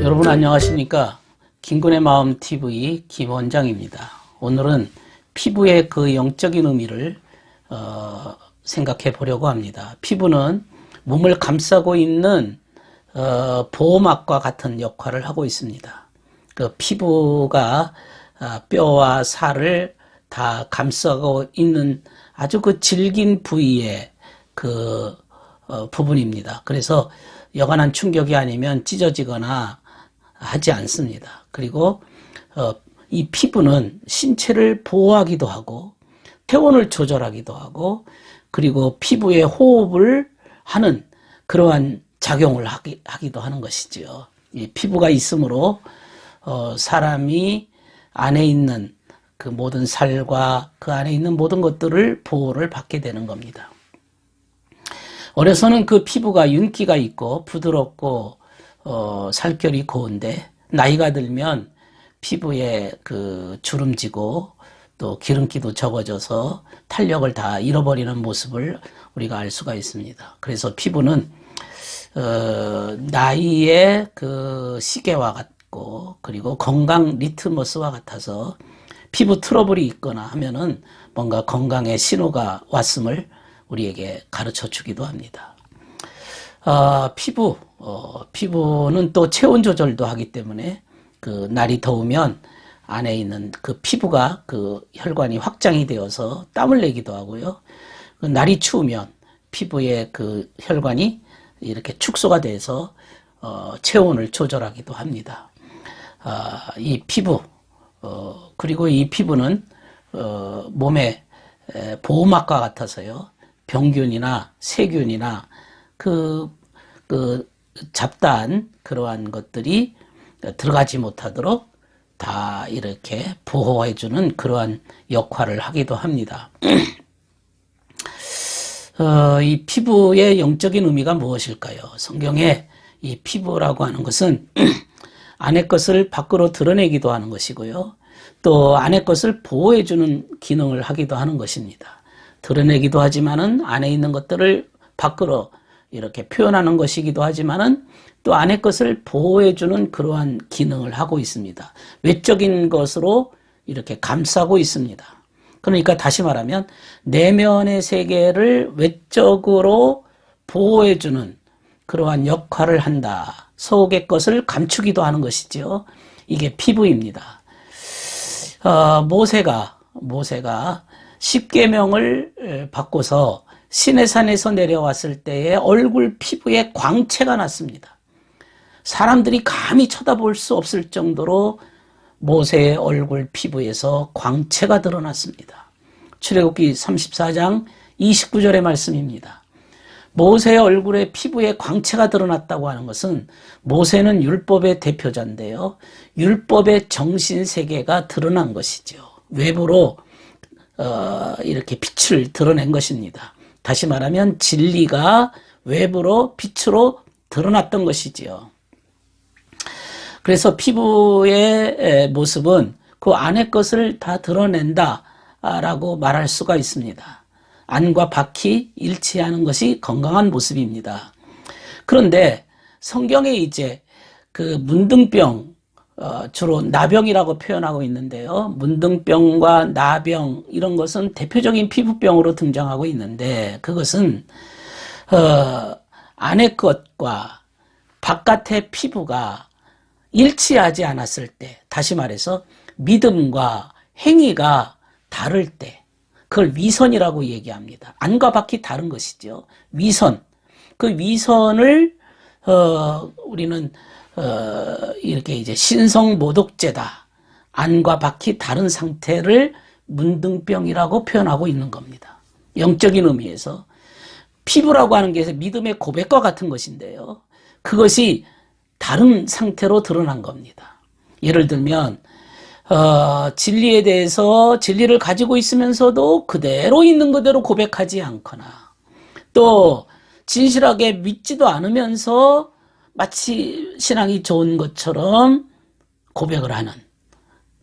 여러분 안녕하십니까? 김군의 마음 TV 김원장입니다. 오늘은 피부의 그 영적인 의미를 생각해 보려고 합니다. 피부는 몸을 감싸고 있는 보호막과 같은 역할을 하고 있습니다. 그 피부가 뼈와 살을 다 감싸고 있는 아주 그 질긴 부위의 그 부분입니다. 그래서 여간한 충격이 아니면 찢어지거나 하지 않습니다. 그리고 이 피부는 신체를 보호하기도 하고 체온을 조절하기도 하고 그리고 피부에 호흡을 하는 그러한 작용을 하기도 하는 것이지요. 이 피부가 있으므로 사람이 안에 있는 그 모든 살과 그 안에 있는 모든 것들을 보호를 받게 되는 겁니다. 어려서는 그 피부가 윤기가 있고 부드럽고 살결이 고운데 나이가 들면 피부에 그 주름지고 또 기름기도 적어져서 탄력을 다 잃어버리는 모습을 우리가 알 수가 있습니다. 그래서 피부는 나이의 그 시계와 같고 그리고 건강 리트머스와 같아서 피부 트러블이 있거나 하면은 뭔가 건강의 신호가 왔음을 우리에게 가르쳐 주기도 합니다. 피부는 또 체온 조절도 하기 때문에 그 날이 더우면 안에 있는 그 피부가 그 혈관이 확장이 되어서 땀을 내기도 하고요. 그 날이 추우면 피부의 그 혈관이 이렇게 축소가 돼서 체온을 조절하기도 합니다. 이 피부 그리고 이 피부는 몸의 보호막과 같아서요. 병균이나 세균이나 그 잡다한 그러한 것들이 들어가지 못하도록 다 이렇게 보호해주는 그러한 역할을 하기도 합니다. 이 피부의 영적인 의미가 무엇일까요? 성경에 이 피부라고 하는 것은 안의 것을 밖으로 드러내기도 하는 것이고요. 또 안의 것을 보호해주는 기능을 하기도 하는 것입니다. 드러내기도 하지만은 안에 있는 것들을 밖으로 이렇게 표현하는 것이기도 하지만은 또 안의 것을 보호해주는 그러한 기능을 하고 있습니다. 외적인 것으로 이렇게 감싸고 있습니다. 그러니까 다시 말하면 내면의 세계를 외적으로 보호해주는 그러한 역할을 한다. 속의 것을 감추기도 하는 것이죠. 이게 피부입니다. 모세가 십계명을 받고서 시내산에서 내려왔을 때에 얼굴 피부에 광채가 났습니다. 사람들이 감히 쳐다볼 수 없을 정도로 모세의 얼굴 피부에서 광채가 드러났습니다. 출애굽기 34장 29절의 말씀입니다. 모세의 얼굴에 피부에 광채가 드러났다고 하는 것은 모세는 율법의 대표자인데요. 율법의 정신세계가 드러난 것이죠. 외부로 이렇게 빛을 드러낸 것입니다. 다시 말하면 진리가 외부로 빛으로 드러났던 것이지요. 그래서 피부의 모습은 그 안의 것을 다 드러낸다라고 말할 수가 있습니다. 안과 밖이 일치하는 것이 건강한 모습입니다. 그런데 성경에 이제 그 문둥병, 주로 나병이라고 표현하고 있는데요. 문둥병과 나병 이런 것은 대표적인 피부병으로 등장하고 있는데 그것은 안의 것과 바깥의 피부가 일치하지 않았을 때, 다시 말해서 믿음과 행위가 다를 때 그걸 위선이라고 얘기합니다. 안과 밖이 다른 것이죠. 위선. 그 위선을 우리는 이렇게 이제 신성모독죄다. 안과 밖이 다른 상태를 문둥병이라고 표현하고 있는 겁니다. 영적인 의미에서 피부라고 하는 게 믿음의 고백과 같은 것인데요. 그것이 다른 상태로 드러난 겁니다. 예를 들면 진리에 대해서 진리를 가지고 있으면서도 그대로 있는 그대로 고백하지 않거나 또 진실하게 믿지도 않으면서 마치 신앙이 좋은 것처럼 고백을 하는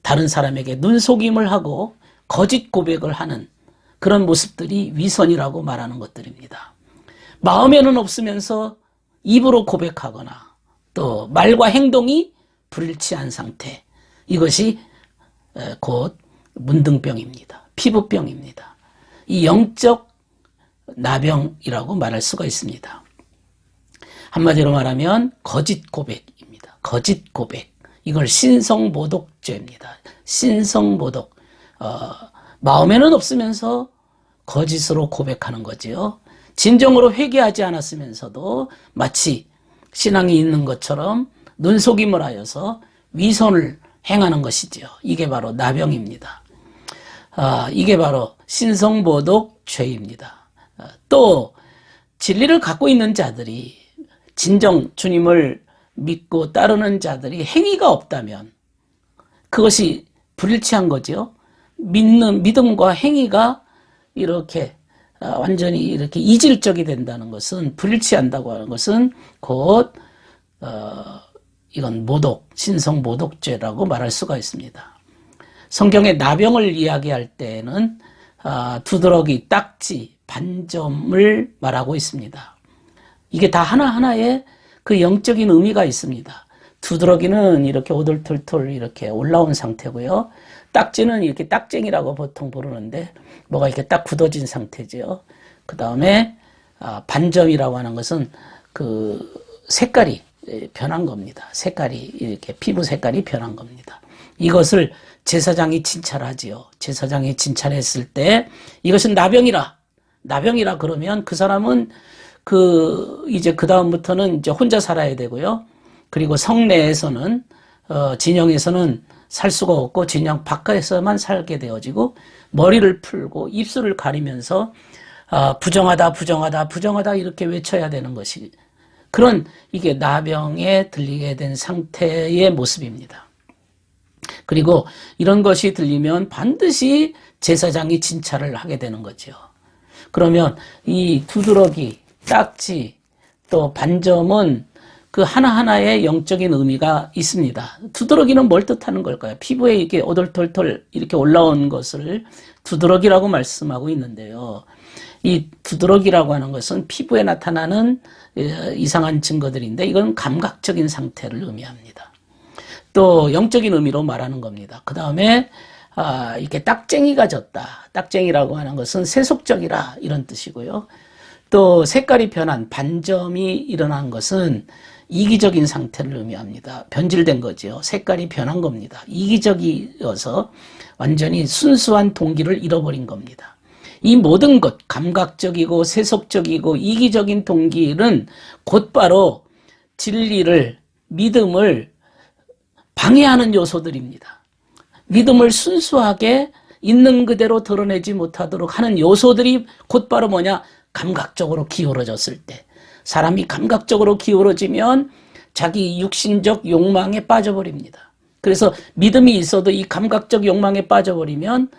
다른 사람에게 눈속임을 하고 거짓 고백을 하는 그런 모습들이 위선이라고 말하는 것들입니다. 마음에는 없으면서 입으로 고백하거나 또 말과 행동이 불일치한 상태, 이것이 곧 문둥병입니다. 피부병입니다. 이 영적 나병이라고 말할 수가 있습니다. 한마디로 말하면 거짓 고백입니다. 거짓 고백. 이걸 신성모독죄입니다. 신성모독. 마음에는 없으면서 거짓으로 고백하는 거지요. 진정으로 회개하지 않았으면서도 마치 신앙이 있는 것처럼 눈속임을 하여서 위선을 행하는 것이지요. 이게 바로 나병입니다. 이게 바로 신성모독죄입니다. 또 진리를 갖고 있는 자들이, 진정 주님을 믿고 따르는 자들이 행위가 없다면 그것이 불일치한 거죠. 믿음과 행위가 이렇게 완전히 이렇게 이질적이 된다는 것은, 불일치한다고 하는 것은 곧 이건 모독, 신성 모독죄라고 말할 수가 있습니다. 성경의 나병을 이야기할 때에는 두드러기, 딱지, 반점을 말하고 있습니다. 이게 다 하나하나의 그 영적인 의미가 있습니다. 두드러기는 이렇게 오돌톨톨 이렇게 올라온 상태고요. 딱지는 이렇게 딱쟁이라고 보통 부르는데 뭐가 이렇게 딱 굳어진 상태죠. 그 다음에 반점이라고 하는 것은 그 색깔이 변한 겁니다. 색깔이 이렇게 피부 색깔이 변한 겁니다. 이것을 제사장이 진찰하지요. 제사장이 진찰했을 때 이것은 나병이라 그러면 그 사람은 이제 그 다음부터는 이제 혼자 살아야 되고요. 그리고 성내에서는 진영에서는 살 수가 없고 진영 바깥에서만 살게 되어지고, 머리를 풀고 입술을 가리면서 부정하다 이렇게 외쳐야 되는 것이, 그런 이게 나병에 들리게 된 상태의 모습입니다. 그리고 이런 것이 들리면 반드시 제사장이 진찰을 하게 되는 거죠. 그러면 이 두드러기, 딱지, 또 반점은 그 하나하나의 영적인 의미가 있습니다. 두드러기는 뭘 뜻하는 걸까요? 피부에 이렇게 오돌톨톨 이렇게 올라온 것을 두드러기라고 말씀하고 있는데요. 이 두드러기라고 하는 것은 피부에 나타나는 이상한 증거들인데, 이건 감각적인 상태를 의미합니다. 또 영적인 의미로 말하는 겁니다. 그 다음에 이렇게 딱쟁이가 졌다. 딱쟁이라고 하는 것은 세속적이라, 이런 뜻이고요. 또 색깔이 변한 반점이 일어난 것은 이기적인 상태를 의미합니다. 변질된 거죠. 색깔이 변한 겁니다. 이기적이어서 완전히 순수한 동기를 잃어버린 겁니다. 이 모든 것, 감각적이고 세속적이고 이기적인 동기는 곧바로 진리를, 믿음을 방해하는 요소들입니다. 믿음을 순수하게 있는 그대로 드러내지 못하도록 하는 요소들이 곧바로 뭐냐? 감각적으로 기울어졌을 때. 사람이 감각적으로 기울어지면 자기 육신적 욕망에 빠져버립니다. 그래서 믿음이 있어도 이 감각적 욕망에 빠져버리면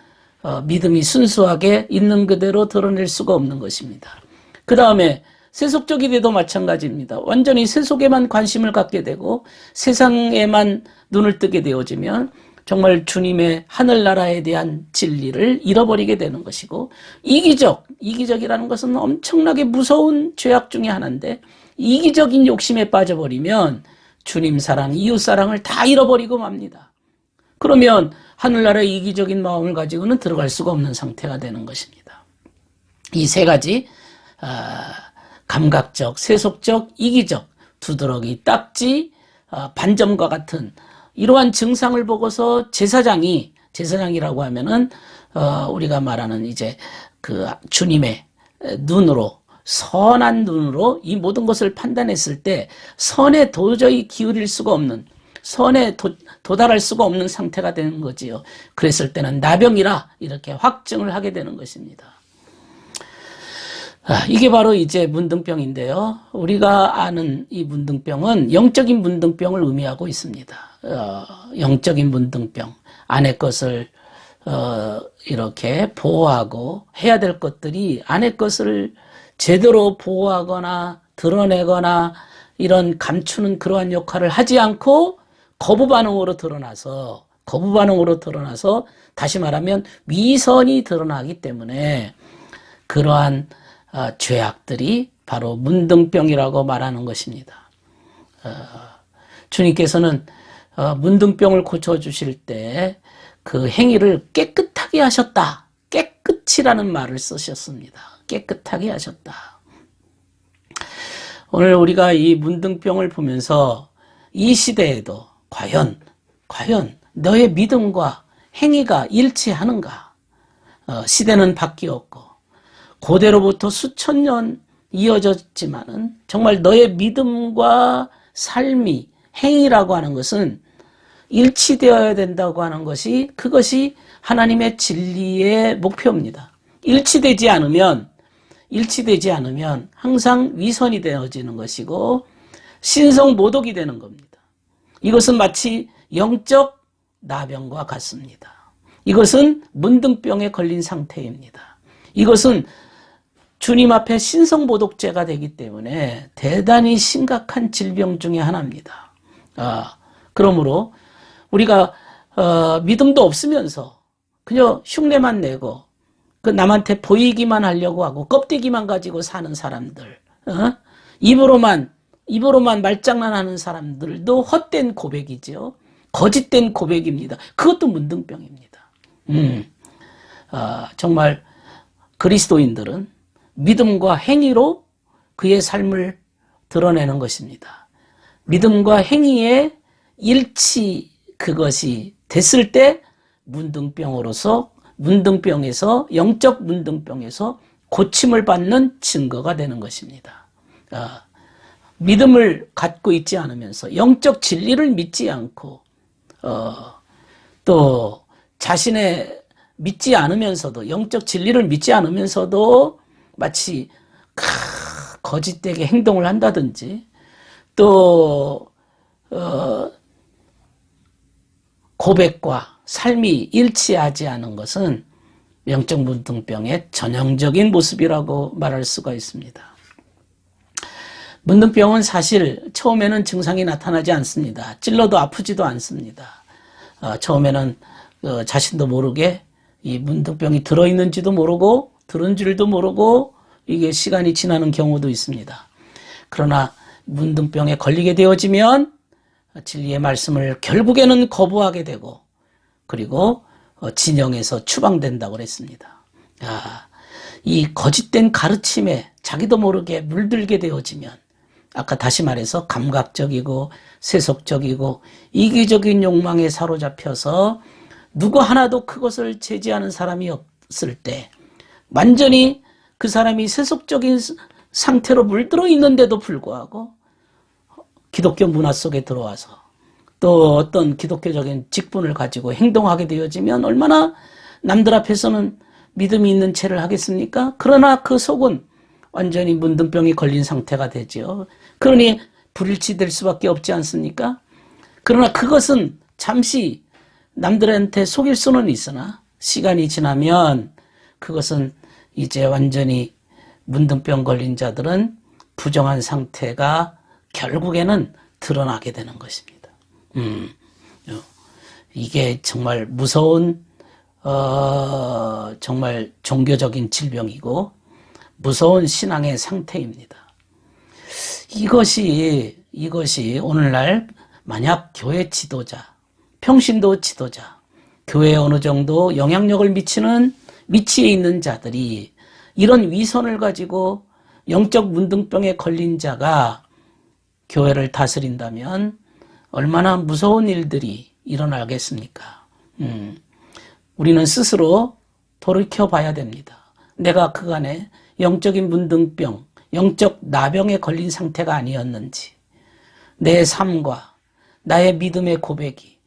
믿음이 순수하게 있는 그대로 드러낼 수가 없는 것입니다. 그 다음에 세속적이 돼도 마찬가지입니다. 완전히 세속에만 관심을 갖게 되고 세상에만 눈을 뜨게 되어지면 정말 주님의 하늘나라에 대한 진리를 잃어버리게 되는 것이고, 이기적이라는 것은 엄청나게 무서운 죄악 중에 하나인데, 이기적인 욕심에 빠져버리면 주님 사랑, 이웃 사랑을 다 잃어버리고 맙니다. 그러면 하늘나라의 이기적인 마음을 가지고는 들어갈 수가 없는 상태가 되는 것입니다. 이 세 가지, 감각적, 세속적, 이기적, 두드러기, 딱지, 반점과 같은 이러한 증상을 보고서 제사장이라고 하면은 우리가 말하는 이제 그 주님의 눈으로, 선한 눈으로 이 모든 것을 판단했을 때 선에 도저히 기울일 수가 없는, 선에 도달할 수가 없는 상태가 되는 거지요. 그랬을 때는 나병이라 이렇게 확증을 하게 되는 것입니다. 이게 바로 이제 문둥병인데요. 우리가 아는 이 문둥병은 영적인 문둥병을 의미하고 있습니다. 영적인 문둥병, 안의 것을 이렇게 보호하고 해야 될 것들이 안의 것을 제대로 보호하거나 드러내거나 이런 감추는 그러한 역할을 하지 않고 거부 반응으로 드러나서 다시 말하면 위선이 드러나기 때문에 그러한 죄악들이 바로 문둥병이라고 말하는 것입니다. 주님께서는 문둥병을 고쳐주실 때 그 행위를 깨끗하게 하셨다. 깨끗이라는 말을 쓰셨습니다. 깨끗하게 하셨다. 오늘 우리가 이 문둥병을 보면서 이 시대에도 과연 너의 믿음과 행위가 일치하는가? 시대는 바뀌었고 고대로부터 수천 년 이어졌지만은 정말 너의 믿음과 삶이 행위라고 하는 것은 일치되어야 된다고 하는 것이 그것이 하나님의 진리의 목표입니다. 일치되지 않으면 항상 위선이 되어지는 것이고 신성모독이 되는 겁니다. 이것은 마치 영적 나병과 같습니다. 이것은 문둥병에 걸린 상태입니다. 이것은 주님 앞에 신성모독죄가 되기 때문에 대단히 심각한 질병 중에 하나입니다. 그러므로 우리가 믿음도 없으면서 그저 흉내만 내고 그 남한테 보이기만 하려고 하고 껍데기만 가지고 사는 사람들, 입으로만 말장난하는 사람들도 헛된 고백이죠. 거짓된 고백입니다. 그것도 문둥병입니다. 정말 그리스도인들은 믿음과 행위로 그의 삶을 드러내는 것입니다. 믿음과 행위의 일치, 그것이 됐을 때 영적 문둥병에서 고침을 받는 증거가 되는 것입니다. 믿음을 갖고 있지 않으면서 영적 진리를 믿지 않고 또 자신의 믿지 않으면서도 영적 진리를 믿지 않으면서도 마치 거짓되게 행동을 한다든지 또 고백과 삶이 일치하지 않은 것은 영적 문둥병의 전형적인 모습이라고 말할 수가 있습니다. 문둥병은 사실 처음에는 증상이 나타나지 않습니다. 찔러도 아프지도 않습니다. 처음에는 자신도 모르게 이 문둥병이 들어있는지도 모르고 들은 줄도 모르고 이게 시간이 지나는 경우도 있습니다. 그러나 문둥병에 걸리게 되어지면 진리의 말씀을 결국에는 거부하게 되고 그리고 진영에서 추방된다고 그랬습니다. 이 거짓된 가르침에 자기도 모르게 물들게 되어지면 아까 다시 말해서 감각적이고 세속적이고 이기적인 욕망에 사로잡혀서 누구 하나도 그것을 제지하는 사람이 없을 때 완전히 그 사람이 세속적인 상태로 물들어 있는데도 불구하고 기독교 문화 속에 들어와서 또 어떤 기독교적인 직분을 가지고 행동하게 되어지면 얼마나 남들 앞에서는 믿음이 있는 채를 하겠습니까? 그러나 그 속은 완전히 문둥병이 걸린 상태가 되죠. 그러니 불일치될 수밖에 없지 않습니까? 그러나 그것은 잠시 남들한테 속일 수는 있으나 시간이 지나면 그것은 이제 완전히 문둥병 걸린 자들은 부정한 상태가 결국에는 드러나게 되는 것입니다. 이게 정말 무서운 정말 종교적인 질병이고 무서운 신앙의 상태입니다. 이것이 오늘날 만약 교회 지도자, 평신도 지도자, 교회에 어느 정도 영향력을 미치는 위치에 있는 자들이 이런 위선을 가지고 영적 문둥병에 걸린 자가 교회를 다스린다면 얼마나 무서운 일들이 일어나겠습니까? 우리는 스스로 돌이켜 봐야 됩니다. 내가 그간에 영적인 문둥병, 영적 나병에 걸린 상태가 아니었는지, 내 삶과 나의 믿음의 고백이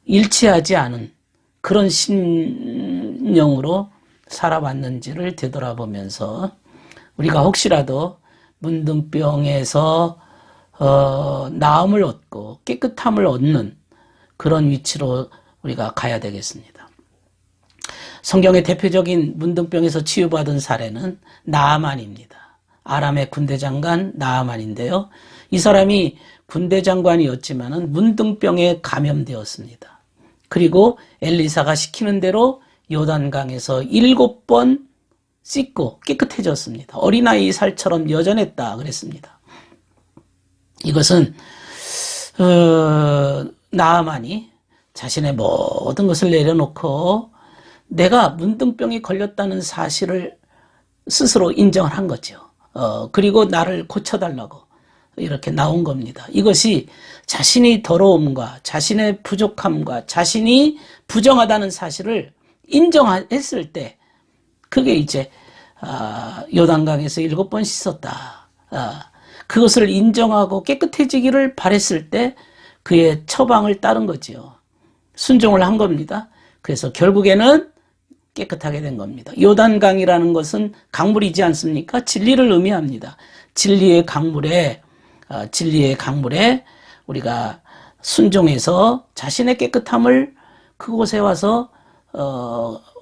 일치하지 않은 그런 신령으로 살아왔는지를 되돌아보면서 우리가 혹시라도 문둥병에서 나음을 얻고 깨끗함을 얻는 그런 위치로 우리가 가야 되겠습니다. 성경의 대표적인 문둥병에서 치유받은 사례는 나아만입니다. 아람의 군대 장관 나아만인데요. 이 사람이 군대 장관이었지만은 문둥병에 감염되었습니다. 그리고 엘리사가 시키는 대로 요단강에서 7번 씻고 깨끗해졌습니다. 어린아이 살처럼 여전했다 그랬습니다. 이것은 나아만이 자신의 모든 것을 내려놓고 내가 문둥병이 걸렸다는 사실을 스스로 인정을 한 거죠. 그리고 나를 고쳐달라고 이렇게 나온 겁니다. 이것이 자신이 더러움과 자신의 부족함과 자신이 부정하다는 사실을 인정했을 때 그게 이제 요단강에서 7번 씻었다. 그것을 인정하고 깨끗해지기를 바랬을 때 그의 처방을 따른 거지요. 순종을 한 겁니다. 그래서 결국에는 깨끗하게 된 겁니다. 요단강이라는 것은 강물이지 않습니까? 진리를 의미합니다. 진리의 강물에 우리가 순종해서 자신의 깨끗함을 그곳에 와서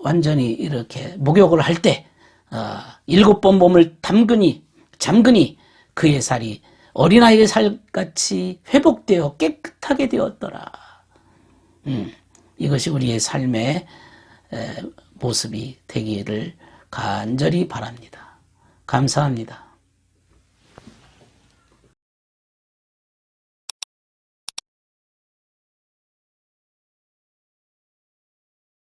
완전히 이렇게 목욕을 할 때 7번 몸을 잠그니 그의 살이 어린아이의 살같이 회복되어 깨끗하게 되었더라. 이것이 우리의 삶의 모습이 되기를 간절히 바랍니다. 감사합니다.